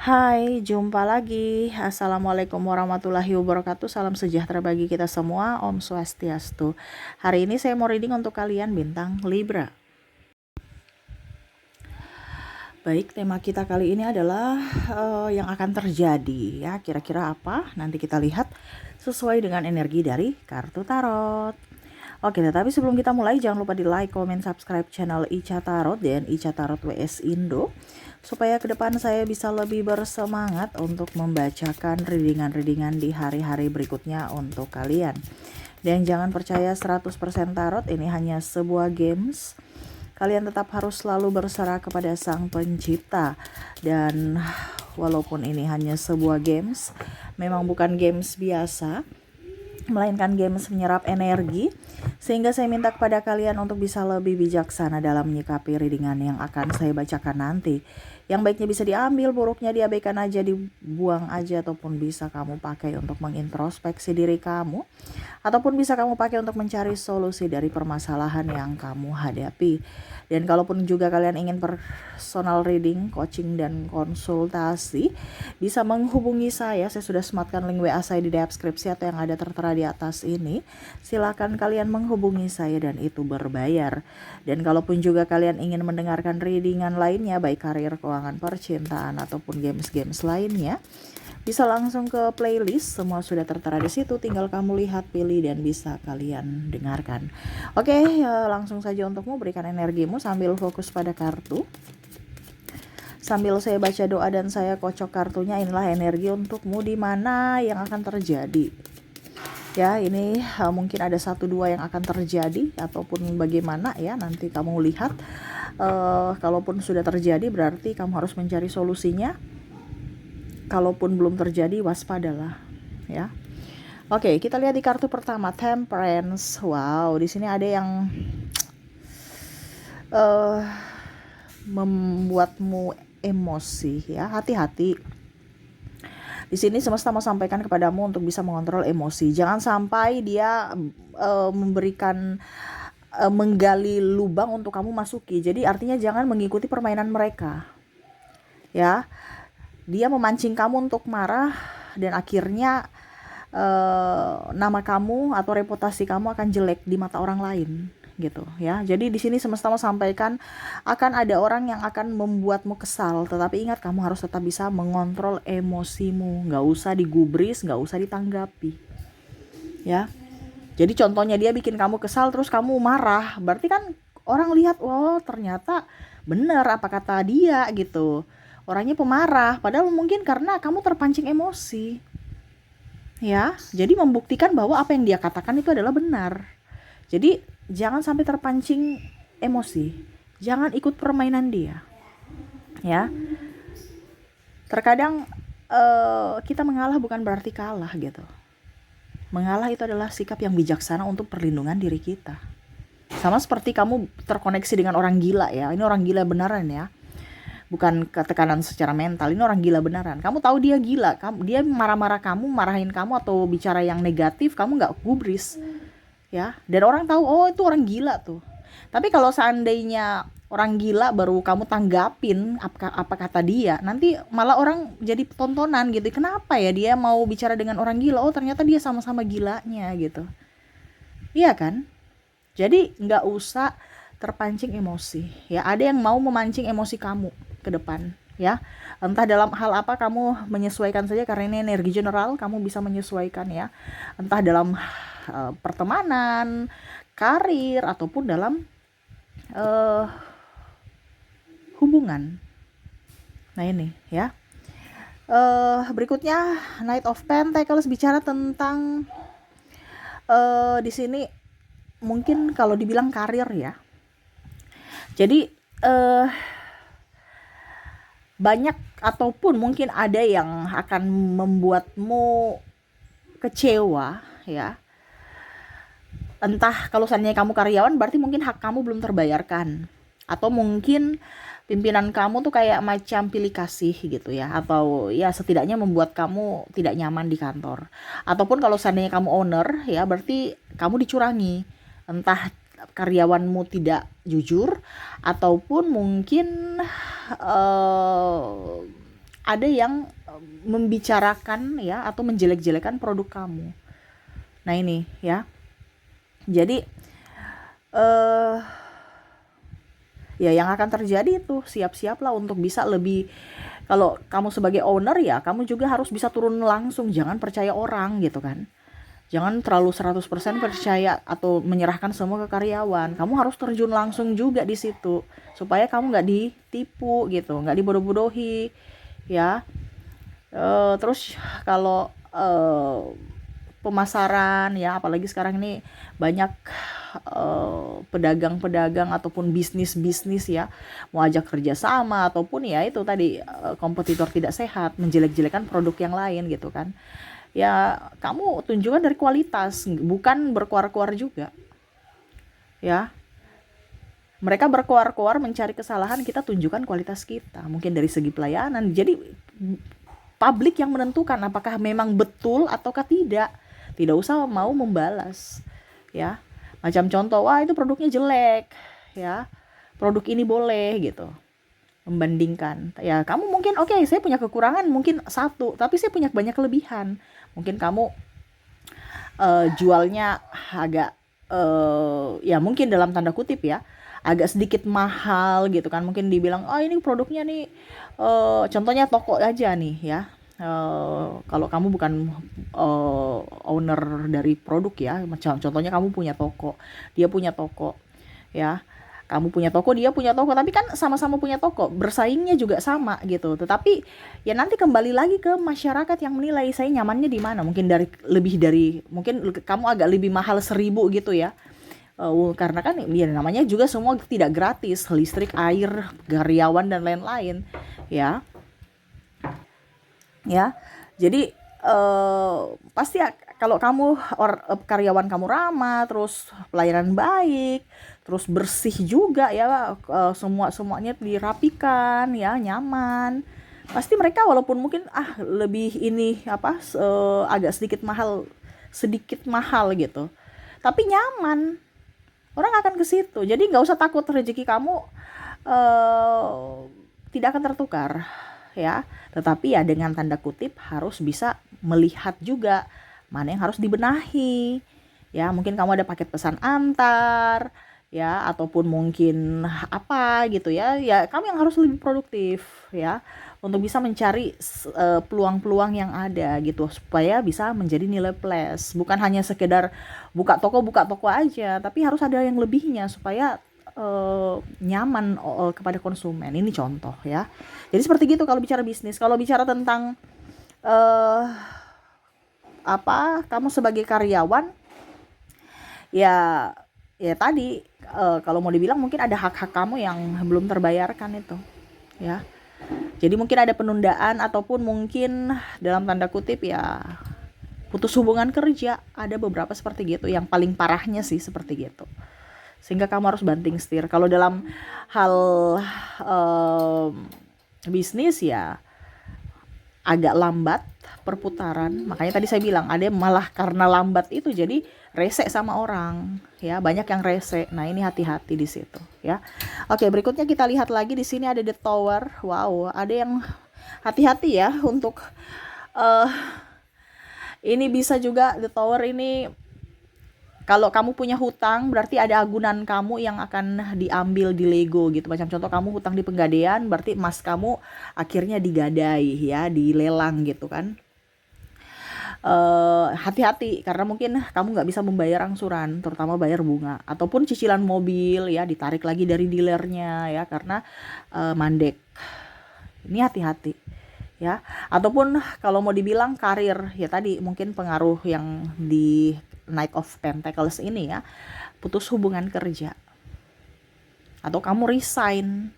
Hai, jumpa lagi. Assalamualaikum warahmatullahi wabarakatuh. Salam sejahtera bagi kita semua. Om Swastiastu. Hari ini saya mau reading untuk kalian bintang Libra. Baik, tema kita kali ini adalah yang akan terjadi ya. Kira-kira apa? Nanti kita lihat sesuai dengan energi dari kartu tarot. Oke, tetapi sebelum kita mulai jangan lupa di like, comment, subscribe channel Ica Tarot dan Ica Tarot WS Indo supaya ke depan saya bisa lebih bersemangat untuk membacakan readingan-readingan di hari-hari berikutnya untuk kalian. Dan jangan percaya 100% tarot, ini hanya sebuah games. Kalian tetap harus selalu berserah kepada Sang Pencipta. Dan walaupun ini hanya sebuah games, memang bukan games biasa, melainkan games menyerap energi, sehingga saya minta kepada kalian untuk bisa lebih bijaksana dalam menyikapi readingan yang akan saya bacakan nanti. Yang baiknya bisa diambil, buruknya diabaikan aja, dibuang aja, ataupun bisa kamu pakai untuk mengintrospeksi diri kamu, ataupun bisa kamu pakai untuk mencari solusi dari permasalahan yang kamu hadapi. Dan kalaupun juga kalian ingin personal reading, coaching, dan konsultasi, bisa menghubungi saya sudah sematkan link WA saya di deskripsi atau yang ada tertera di atas ini. Silakan kalian menghubungi saya dan itu berbayar. Dan kalaupun juga kalian ingin mendengarkan readingan lainnya, baik karir, keuangan, percintaan, ataupun games-games lainnya, bisa langsung ke playlist, semua sudah tertera di situ, tinggal kamu lihat, pilih, dan bisa kalian dengarkan. Oke, langsung saja untukmu, berikan energimu sambil fokus pada kartu. Sambil saya baca doa dan saya kocok kartunya, inilah energi untukmu di mana yang akan terjadi. Ya, ini mungkin ada 1-2 yang akan terjadi ataupun bagaimana ya, nanti kamu lihat. Kalaupun sudah terjadi berarti kamu harus mencari solusinya. Kalaupun belum terjadi, waspadalah ya. Oke, kita lihat di kartu pertama, Temperance. Wow, di sini ada yang membuatmu emosi ya. Hati-hati. Di sini semesta mau sampaikan kepadamu untuk bisa mengontrol emosi. Jangan sampai dia memberikan menggali lubang untuk kamu masuki. Jadi artinya jangan mengikuti permainan mereka. Ya. Dia memancing kamu untuk marah dan akhirnya nama kamu atau reputasi kamu akan jelek di mata orang lain gitu ya. Jadi di sini semesta mau sampaikan akan ada orang yang akan membuatmu kesal, tetapi ingat kamu harus tetap bisa mengontrol emosimu, nggak usah digubris, nggak usah ditanggapi ya. Jadi contohnya dia bikin kamu kesal terus kamu marah, berarti kan orang lihat, oh ternyata bener apa kata dia gitu, orangnya pemarah, padahal mungkin karena kamu terpancing emosi ya. Jadi membuktikan bahwa apa yang dia katakan itu adalah benar. Jadi jangan sampai terpancing emosi, jangan ikut permainan dia ya. Terkadang kita mengalah bukan berarti kalah gitu. Mengalah itu adalah sikap yang bijaksana untuk perlindungan diri kita. Sama seperti kamu terkoneksi dengan orang gila ya, ini orang gila beneran ya, bukan ketekanan secara mental, ini orang gila beneran. Kamu tahu dia gila, dia marah-marah kamu, marahin kamu atau bicara yang negatif, kamu nggak gubris ya. Dan orang tahu, oh itu orang gila tuh. Tapi kalau seandainya orang gila baru kamu tanggapin apa kata dia, nanti malah orang jadi tontonan gitu. Kenapa ya dia mau bicara dengan orang gila? Oh ternyata dia sama-sama gilanya gitu. Iya kan? Jadi nggak usah terpancing emosi ya. Ada yang mau memancing emosi kamu ke depan ya. Entah dalam hal apa kamu menyesuaikan saja, karena ini energi general, kamu bisa menyesuaikan ya. Entah dalam pertemanan, karir, ataupun dalam hubungan. Nah ini ya. Berikutnya Knight of Pentacles bicara tentang di sini mungkin kalau dibilang karir ya. Jadi banyak ataupun mungkin ada yang akan membuatmu kecewa ya. Entah kalau seandainya kamu karyawan berarti mungkin hak kamu belum terbayarkan, atau mungkin pimpinan kamu tuh kayak macam pilih kasih gitu ya, atau ya setidaknya membuat kamu tidak nyaman di kantor. Ataupun kalau seandainya kamu owner ya, berarti kamu dicurangi, entah karyawanmu tidak jujur, ataupun mungkin ada yang membicarakan ya atau menjelek-jelekan produk kamu. Nah ini ya, jadi eh ya yang akan terjadi itu siap-siaplah untuk bisa lebih, kalau kamu sebagai owner ya kamu juga harus bisa turun langsung, jangan percaya orang gitu kan. Jangan terlalu 100% percaya atau menyerahkan semua ke karyawan. Kamu harus terjun langsung juga di situ supaya kamu nggak ditipu gitu, nggak dibodoh-bodohi ya. Terus kalau pemasaran ya, apalagi sekarang ini banyak pedagang-pedagang ataupun bisnis-bisnis ya mau ajak kerjasama ataupun ya itu tadi kompetitor tidak sehat, menjelek-jelekan produk yang lain gitu kan. Ya kamu tunjukkan dari kualitas, bukan berkuar-kuar juga ya. Mereka berkuar-kuar mencari kesalahan, kita tunjukkan kualitas kita, mungkin dari segi pelayanan. Jadi publik yang menentukan apakah memang betul ataukah tidak. Tidak usah mau membalas ya. Macam contoh, wah itu produknya jelek ya, produk ini boleh gitu, membandingkan ya. Kamu mungkin oke, saya punya kekurangan mungkin satu, tapi saya punya banyak kelebihan. Mungkin kamu jualnya agak ya mungkin dalam tanda kutip ya agak sedikit mahal gitu kan. Mungkin dibilang oh ini produknya nih contohnya toko aja nih ya. Kalau kamu bukan owner dari produk ya, macam contohnya kamu punya toko, dia punya toko ya, kamu punya toko, dia punya toko, tapi kan sama-sama punya toko, bersaingnya juga sama gitu. Tetapi ya nanti kembali lagi ke masyarakat yang menilai saya nyamannya di mana. Mungkin dari lebih dari, mungkin kamu agak lebih mahal 1.000 gitu ya. Karena kan ya namanya juga semua tidak gratis, listrik, air, karyawan dan lain-lain ya. Ya, jadi pasti kalau kamu karyawan kamu ramah, terus pelayanan baik, terus bersih juga ya, semuanya dirapikan ya, nyaman. Pasti mereka walaupun mungkin lebih ini apa agak sedikit mahal gitu. Tapi nyaman. Orang akan ke situ. Jadi nggak usah takut rezeki kamu tidak akan tertukar ya. Tetapi ya dengan tanda kutip harus bisa melihat juga mana yang harus dibenahi ya. Mungkin kamu ada paket pesan antar ya, ataupun mungkin apa gitu ya, ya kamu yang harus lebih produktif ya untuk bisa mencari peluang-peluang yang ada gitu supaya bisa menjadi nilai plus. Bukan hanya sekedar buka toko aja, tapi harus ada yang lebihnya supaya nyaman kepada konsumen. Ini contoh ya. Jadi seperti gitu kalau bicara bisnis. Kalau bicara tentang kamu sebagai karyawan ya tadi kalau mau dibilang mungkin ada hak-hak kamu yang belum terbayarkan itu ya. Jadi mungkin ada penundaan ataupun mungkin dalam tanda kutip ya putus hubungan kerja. Ada beberapa seperti gitu, yang paling parahnya sih seperti gitu. Sehingga kamu harus banting setir. Kalau dalam hal bisnis ya agak lambat perputaran. Makanya tadi saya bilang ada malah karena lambat itu jadi rese sama orang ya, banyak yang rese. Nah ini hati-hati di situ ya. Oke, berikutnya kita lihat lagi di sini ada The Tower. Wow, ada yang hati-hati ya untuk ini bisa juga The Tower ini. Kalau kamu punya hutang, berarti ada agunan kamu yang akan diambil di Lego gitu. Macam contoh kamu hutang di Pegadaian, berarti emas kamu akhirnya digadai ya, dilelang gitu kan. Hati-hati karena mungkin kamu nggak bisa membayar angsuran, terutama bayar bunga. Ataupun cicilan mobil ya, ditarik lagi dari dealernya ya, karena mandek. Ini hati-hati ya. Ataupun kalau mau dibilang karir ya tadi mungkin pengaruh yang di Knight of Pentacles ini ya, putus hubungan kerja atau kamu resign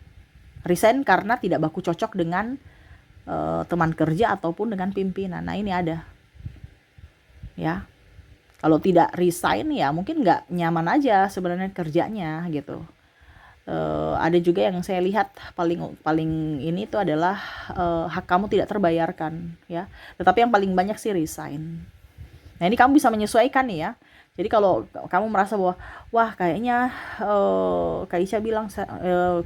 karena tidak baku cocok dengan teman kerja ataupun dengan pimpinan. Nah ini ada ya. Kalau tidak resign ya mungkin nggak nyaman aja sebenarnya kerjanya gitu. Ada juga yang saya lihat paling ini itu adalah hak kamu tidak terbayarkan ya. Tetapi yang paling banyak sih resign. Nah ini kamu bisa menyesuaikan nih ya. Jadi kalau kamu merasa bahwa wah kayaknya Kak Isha bilang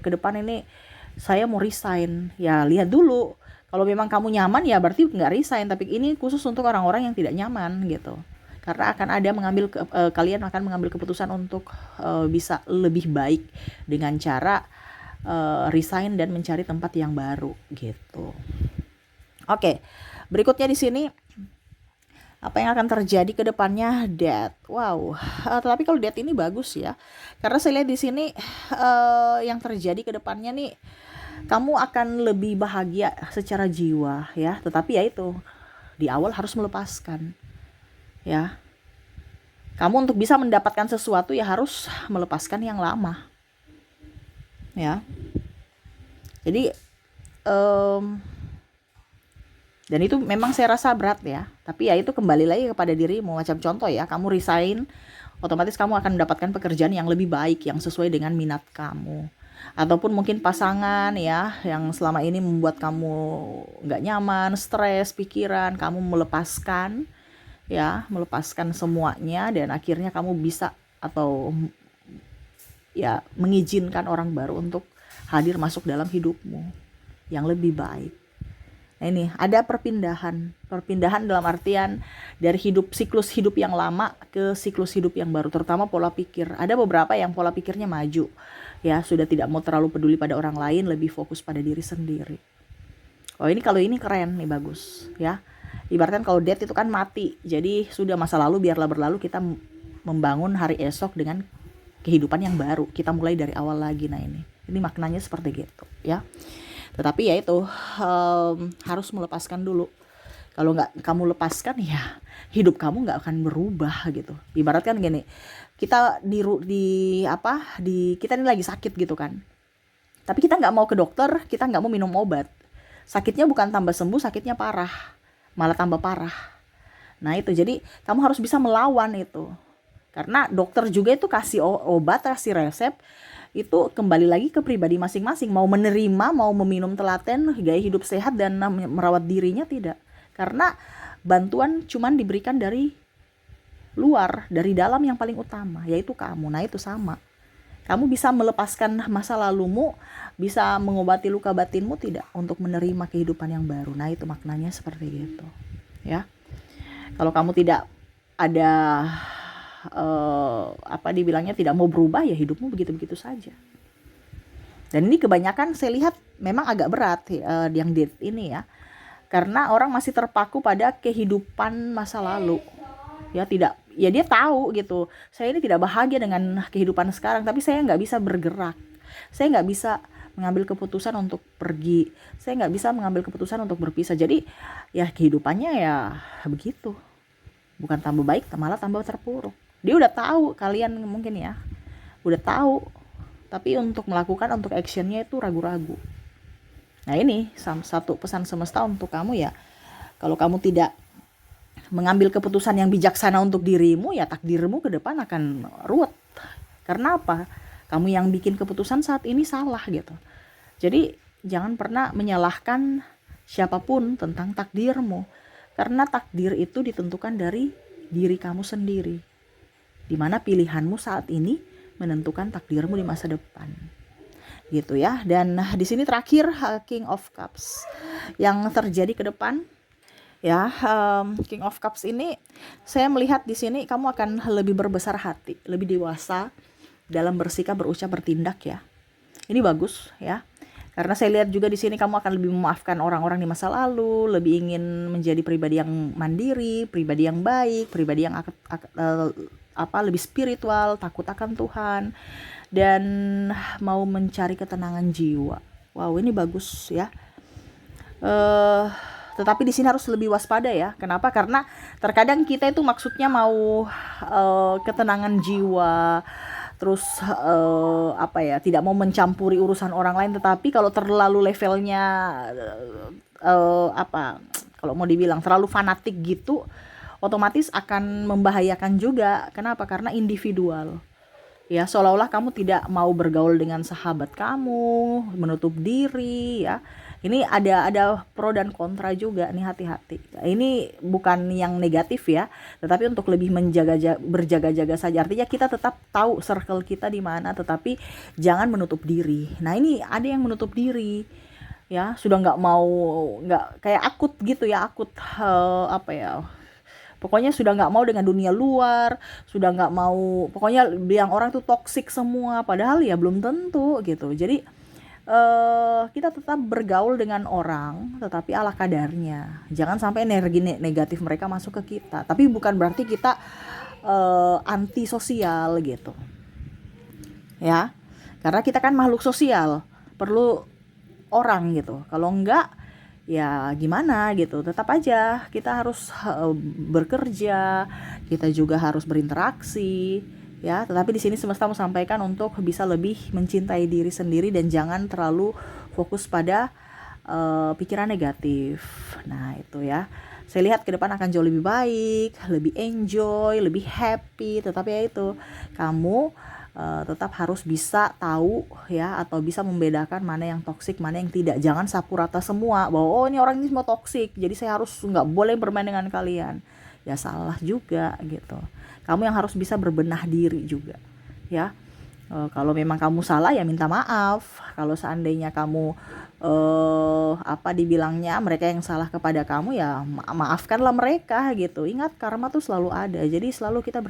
ke depan ini saya mau resign, ya lihat dulu Kalau memang kamu nyaman ya berarti nggak resign, tapi ini khusus untuk orang-orang yang tidak nyaman gitu. Karena akan ada kalian akan mengambil keputusan untuk bisa lebih baik dengan cara resign dan mencari tempat yang baru gitu. Oke, berikutnya di sini apa yang akan terjadi ke depannya? Death. Wow. Tapi kalau death ini bagus ya. Karena saya lihat di sini yang terjadi ke depannya nih, kamu akan lebih bahagia secara jiwa ya. Tetapi ya itu, di awal harus melepaskan. Ya. Kamu untuk bisa mendapatkan sesuatu ya harus melepaskan yang lama. Ya. Jadi dan itu memang saya rasa berat ya. Tapi ya itu kembali lagi kepada dirimu. Macam contoh ya, kamu resign, otomatis kamu akan mendapatkan pekerjaan yang lebih baik, yang sesuai dengan minat kamu. Ataupun mungkin pasangan ya, yang selama ini membuat kamu gak nyaman, stres, pikiran, kamu melepaskan semuanya, dan akhirnya kamu bisa atau ya mengizinkan orang baru untuk hadir masuk dalam hidupmu yang lebih baik. Nah ini ada perpindahan dalam artian dari siklus hidup yang lama ke siklus hidup yang baru, terutama pola pikir. Ada beberapa yang pola pikirnya maju, ya sudah tidak mau terlalu peduli pada orang lain, lebih fokus pada diri sendiri. Oh ini kalau ini keren nih, bagus ya. Ibaratkan kalau death itu kan mati, jadi sudah masa lalu biarlah berlalu, kita membangun hari esok dengan kehidupan yang baru, kita mulai dari awal lagi. Nah ini maknanya seperti gitu ya. Tetapi ya itu harus melepaskan dulu. Kalau nggak kamu lepaskan ya hidup kamu nggak akan berubah gitu. Ibaratkan gini, kita kita ini lagi sakit gitu kan. Tapi kita nggak mau ke dokter, kita nggak mau minum obat. Sakitnya bukan tambah sembuh, sakitnya parah, malah tambah parah. Nah itu, jadi kamu harus bisa melawan itu. Karena dokter juga itu kasih obat, kasih resep, itu kembali lagi ke pribadi masing-masing, mau menerima, mau meminum telaten gaya hidup sehat dan merawat dirinya, tidak. Karena bantuan cuman diberikan dari luar, dari dalam yang paling utama, yaitu kamu. Nah itu sama, kamu bisa melepaskan masa lalumu, bisa mengobati luka batinmu, tidak, untuk menerima kehidupan yang baru. Nah itu maknanya seperti gitu ya. Kalau kamu tidak ada dibilangnya tidak mau berubah, ya hidupmu begitu-begitu saja. Dan ini kebanyakan saya lihat memang agak berat yang death ini ya, karena orang masih terpaku pada kehidupan masa lalu ya. Dia tahu gitu, saya ini tidak bahagia dengan kehidupan sekarang, tapi saya nggak bisa bergerak, saya nggak bisa mengambil keputusan untuk pergi, saya nggak bisa mengambil keputusan untuk berpisah. Jadi ya kehidupannya ya begitu, bukan tambah baik, malah tambah terpuruk. Dia udah tahu, kalian mungkin ya udah tahu, tapi untuk melakukan, untuk actionnya itu ragu-ragu. Nah ini satu pesan semesta untuk kamu ya. Kalau kamu tidak mengambil keputusan yang bijaksana untuk dirimu, ya takdirmu ke depan akan ruwet. Karena apa? Kamu yang bikin keputusan saat ini salah gitu. Jadi jangan pernah menyalahkan siapapun tentang takdirmu, karena takdir itu ditentukan dari diri kamu sendiri, dimana pilihanmu saat ini menentukan takdirmu di masa depan gitu ya. Dan di sini terakhir King of Cups yang terjadi ke depan ya. King of Cups ini saya melihat di sini kamu akan lebih berbesar hati, lebih dewasa dalam bersikap, berucap, bertindak ya. Ini bagus ya. Karena saya lihat juga di sini kamu akan lebih memaafkan orang-orang di masa lalu, lebih ingin menjadi pribadi yang mandiri, pribadi yang baik, pribadi yang lebih spiritual, takut akan Tuhan, dan mau mencari ketenangan jiwa. Wow, ini bagus ya. Tetapi di sini harus lebih waspada ya. Kenapa? Karena terkadang kita itu maksudnya mau ketenangan jiwa, terus tidak mau mencampuri urusan orang lain. Tetapi kalau terlalu levelnya kalau mau dibilang terlalu fanatik gitu, otomatis akan membahayakan juga. Kenapa? Karena individual ya, seolah-olah kamu tidak mau bergaul dengan sahabat kamu, menutup diri ya. Ini ada pro dan kontra juga nih, hati-hati. Ini bukan yang negatif ya, tetapi untuk lebih berjaga-jaga saja. Artinya kita tetap tahu circle kita di mana, tetapi jangan menutup diri. Nah ini ada yang menutup diri, ya, sudah nggak kayak akut gitu ya, akut apa ya, pokoknya sudah nggak mau dengan dunia luar, sudah nggak mau, pokoknya bilang orang tuh toksik semua, padahal ya belum tentu gitu. Jadi kita tetap bergaul dengan orang, tetapi ala kadarnya. Jangan sampai energi negatif mereka masuk ke kita. Tapi bukan berarti kita anti sosial gitu, ya. Karena kita kan makhluk sosial, perlu orang gitu. Kalau enggak, ya gimana gitu. Tetap aja kita harus bekerja, kita juga harus berinteraksi, ya. Tetapi di sini semesta mau sampaikan untuk bisa lebih mencintai diri sendiri dan jangan terlalu fokus pada pikiran negatif. Nah, itu ya. Saya lihat ke depan akan jauh lebih baik, lebih enjoy, lebih happy. Tetapi ya itu, kamu tetap harus bisa tahu ya, atau bisa membedakan mana yang toksik, mana yang tidak. Jangan sapu rata semua bahwa oh ini orang ini semua toksik, jadi saya harus nggak boleh bermain dengan kalian. Ya salah juga gitu. Kamu yang harus bisa berbenah diri juga ya. Kalau memang kamu salah ya minta maaf. Kalau seandainya kamu apa dibilangnya mereka yang salah kepada kamu, ya maafkanlah mereka gitu. Ingat karma tuh selalu ada. Jadi selalu kita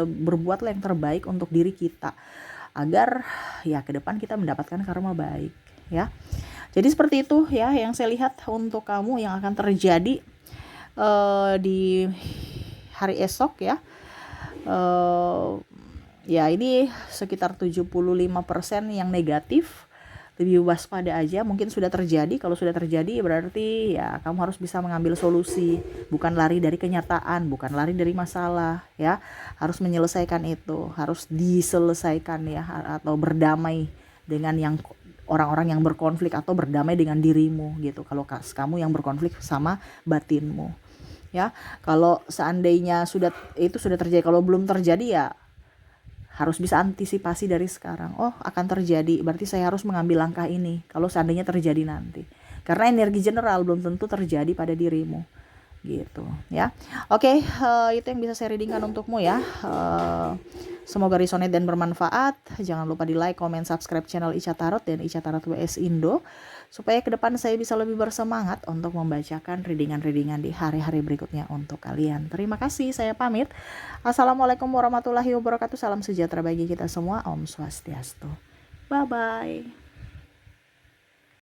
berbuatlah yang terbaik untuk diri kita agar ya ke depan kita mendapatkan karma baik ya. Jadi seperti itu ya yang saya lihat untuk kamu yang akan terjadi di hari esok ya. Ya ini sekitar 75% yang negatif. Lebih waspada aja, mungkin sudah terjadi. Kalau sudah terjadi berarti ya kamu harus bisa mengambil solusi, bukan lari dari kenyataan, bukan lari dari masalah ya. Harus menyelesaikan itu, harus diselesaikan ya, atau berdamai dengan yang orang-orang yang berkonflik, atau berdamai dengan dirimu gitu. Kalau kamu yang berkonflik sama batinmu ya. Kalau seandainya itu sudah terjadi, kalau belum terjadi ya harus bisa antisipasi dari sekarang. Oh akan terjadi, berarti saya harus mengambil langkah ini kalau seandainya terjadi nanti. Karena energi general belum tentu terjadi pada dirimu gitu ya. Oke, itu yang bisa saya readingkan untukmu ya. Semoga resonate dan bermanfaat. Jangan lupa di like, comment, subscribe channel Ica Tarot dan Ica Tarot WS Indo, supaya ke depan saya bisa lebih bersemangat untuk membacakan readingan-readingan di hari-hari berikutnya untuk kalian. Terima kasih, saya pamit. Assalamualaikum warahmatullahi wabarakatuh. Salam sejahtera bagi kita semua. Om Swastiastu. Bye-bye.